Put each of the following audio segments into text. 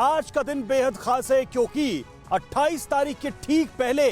आज का दिन बेहद खास है क्योंकि 28 तारीख के ठीक पहले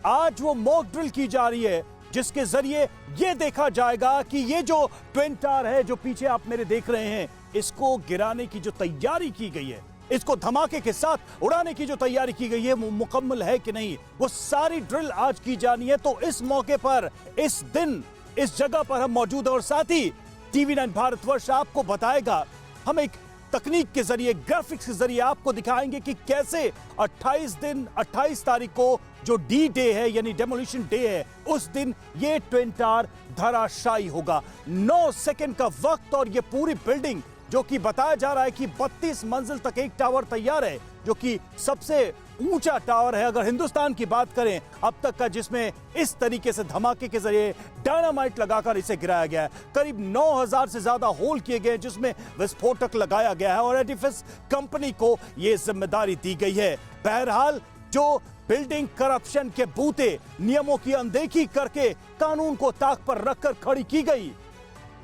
आज वो मॉक ड्रिल की जा रही है जिसके जरिए ये देखा जाएगा कि ये जो ट्विन टावर है जो पीछे आप मेरे देख रहे हैं, इसको गिराने की जो तैयारी की गई है, इसको धमाके के साथ उड़ाने की जो तैयारी की गई है वो मुकम्मल है कि नहीं, वो सारी ड्रिल आज की जानी है। तो इस मौके पर, इस दिन, इस जगह पर हम मौजूद हैं और साथ ही TV9 भारतवर्ष आपको बताएगा, हम एक तकनीक के जरिए, ग्राफिक्स के जरिए आपको दिखाएंगे कि कैसे 28 तारीख को जो डी डे है यानी डेमोलिशन डे है, उस दिन ये ट्विन टावर धराशायी होगा। 9 सेकंड का वक्त और ये पूरी बिल्डिंग जो कि बताया जा रहा है कि 32 मंजिल तक एक टावर तैयार है, जो कि सबसे ऊंचा टावर है अगर हिंदुस्तान की बात करें अब तक का, जिसमें इस तरीके से धमाके के जरिए डायनामाइट लगाकर इसे गिराया गया है। करीब 9000 से ज्यादा होल किए गए जिसमें विस्फोटक लगाया गया है और एडिफिस कंपनी को यह जिम्मेदारी दी गई है। बहरहाल जो बिल्डिंग करप्शन के बूते, नियमों की अनदेखी करके कानून को ताक पर रखकर खड़ी की गई,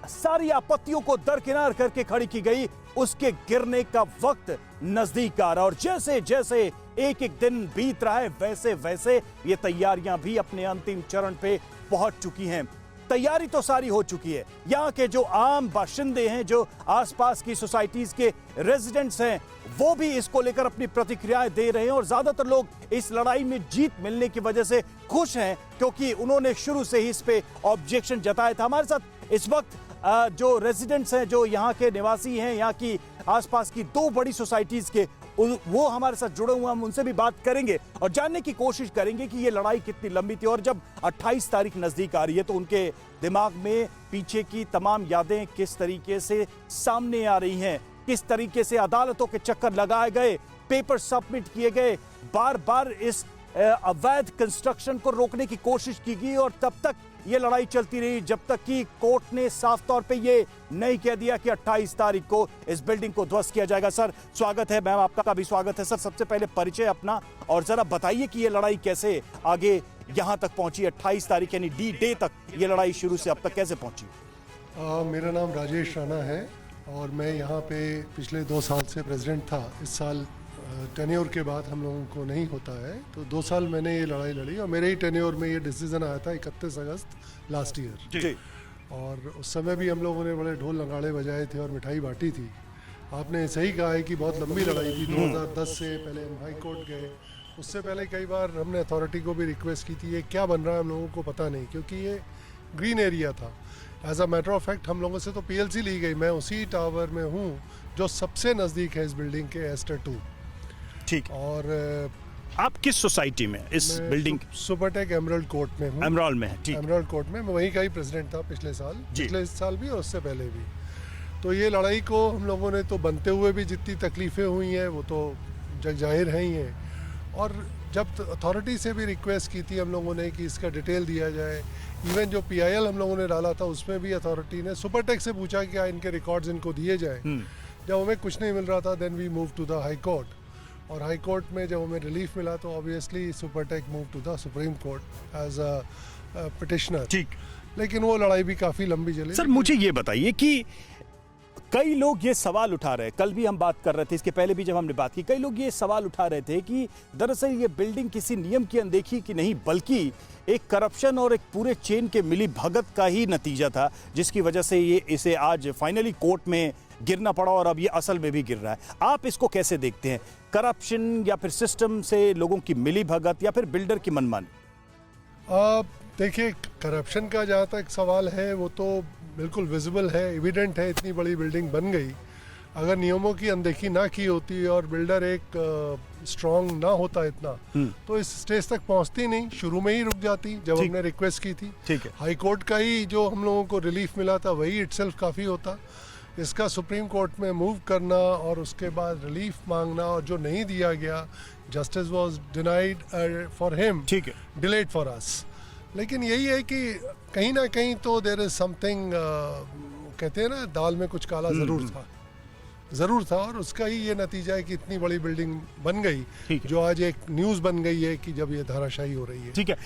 सारी आपत्तियों को दरकिनार करके खड़ी की गई, उसके गिरने का वक्त नजदीक आ रहा है। और जैसे जैसे एक एक दिन बीत रहा है वैसे वैसे ये तैयारियां भी अपने अंतिम चरण पे पहुंच चुकी हैं। तैयारी तो सारी हो चुकी है। यहाँ के जो आम बाशिंदे हैं, जो आसपास की सोसाइटीज के रेजिडेंट्स हैं, वो भी इसको लेकर अपनी प्रतिक्रियाएं दे रहे हैं और ज्यादातर लोग इस लड़ाई में जीत मिलने की वजह से खुश हैं क्योंकि उन्होंने शुरू से ही इस पे ऑब्जेक्शन जताया था। हमारे साथ इस वक्त जो रेजिडेंट्स हैं, जो यहाँ के निवासी हैं, यहाँ की आसपास की 2 बड़ी सोसाइटीज के, वो हमारे साथ जुड़े हुए हैं। हम उनसे भी बात करेंगे और जानने की कोशिश करेंगे कि ये लड़ाई कितनी लंबी थी और जब 28 तारीख नजदीक आ रही है तो उनके दिमाग में पीछे की तमाम यादें किस तरीके से सामने आ रही हैं, किस तरीके से अदालतों के चक्कर लगाए गए, पेपर सबमिट किए गए, बार बार इस अवैध कंस्ट्रक्शन को रोकने की कोशिश की गई और तब तक ये लड़ाई चलती रही जब तक कि कोर्ट ने साफ तौर पे ये नहीं कह दिया कि 28 तारीख को इस बिल्डिंग को ध्वस्त किया जाएगा। सर स्वागत है, मैम आपका भी स्वागत है। सर सबसे पहले परिचय अपना और जरा बताइए कि ये लड़ाई कैसे आगे यहाँ तक पहुंची, 28 तारीख यानी डी डे तक ये लड़ाई शुरू से अब तक कैसे पहुंची? मेरा नाम राजेश राणा है और मैं यहाँ पे पिछले 2 साल से प्रेसिडेंट था। इस साल टेन्योर के बाद हम लोगों को नहीं होता है, तो 2 साल मैंने ये लड़ाई लड़ी और मेरे ही टेन्योर में ये डिसीजन आया था 31 अगस्त लास्ट ईयर। और उस समय भी हम लोगों ने बड़े ढोल नगाड़े बजाए थे और मिठाई बांटी थी। आपने सही कहा है कि बहुत लंबी लड़ाई थी। 2010 से पहले हम हाई कोर्ट गए, उससे पहले कई बार हमने अथॉरिटी को भी रिक्वेस्ट की थी। ये क्या बन रहा है हम लोगों को पता नहीं, क्योंकि ये ग्रीन एरिया था। As a matter of fact हम लोगों से तो PLC ली गई। मैं उसी टावर में हूँ जो सबसे नज़दीक है इस बिल्डिंग के, एस्टर 2। ठीक। और आप किस सोसाइटी में इस बिल्डिंग? सुपरटेक एमराल्ड कोर्ट में हूँ। एमराल्ड में है, ठीक। एमराल्ड कोर्ट में मैं वहीं का ही प्रेसिडेंट था पिछले साल भी और उससे पहले भी। तो ये लड़ाई को हम लोगों ने तो बनते हुए भी जितनी तकलीफ़ें हुई हैं वो तो जग जाहिर है ही हैं। और जब अथॉरिटी से भी रिक्वेस्ट की थी हम लोगों ने कि इसका डिटेल दिया जाए, इवन जो PIL हम लोगों ने डाला था उसमें भी अथॉरिटी ने सुपरटेक से पूछा कि क्या इनके रिकॉर्ड्स इनको दिए जाएँ। जब हमें कुछ नहीं मिल रहा था then we move to the high court, और हाई कोर्ट में जब हमें रिलीफ मिला तो obviously Supertech move to the supreme court as a petitioner. ठीक। लेकिन वो लड़ाई भी काफ़ी लंबी चली। सर मुझे ये बताइए कि कई लोग ये सवाल उठा रहे, कल भी हम बात कर रहे थे, इसके पहले भी जब हमने बात की, कई लोग ये सवाल उठा रहे थे कि दरअसल ये बिल्डिंग किसी नियम की अनदेखी की नहीं बल्कि एक करप्शन और एक पूरे चेन के मिली भगत का ही नतीजा था, जिसकी वजह से ये इसे आज फाइनली कोर्ट में गिरना पड़ा और अब ये असल में भी गिर रहा है। आप इसको कैसे देखते हैं? करप्शन या फिर सिस्टम से लोगों की मिली भगत या फिर बिल्डर की मनमानी? देखिए, करप्शन का जहाँ तक सवाल है वो तो बिल्कुल विजिबल है, एविडेंट है। इतनी बड़ी बिल्डिंग बन गई, अगर नियमों की अनदेखी ना की होती और बिल्डर एक स्ट्रांग ना होता इतना तो इस स्टेज तक पहुंचती नहीं, शुरू में ही रुक जाती जब हमने रिक्वेस्ट की थी। ठीक है। हाई कोर्ट का ही जो हम लोगों को रिलीफ मिला था वही इटसेल्फ काफ़ी होता। इसका सुप्रीम कोर्ट में मूव करना और उसके बाद रिलीफ मांगना, और जो नहीं दिया गया, justice was denied for him, ठीक है, डिलेड फॉर अस। लेकिन यही है कि कहीं ना कहीं तो देयर इज समथिंग, कहते हैं ना, दाल में कुछ काला ज़रूर था और उसका ही ये नतीजा है कि इतनी बड़ी बिल्डिंग बन गई, जो आज एक न्यूज़ बन गई है कि जब ये धराशायी हो रही है। ठीक है।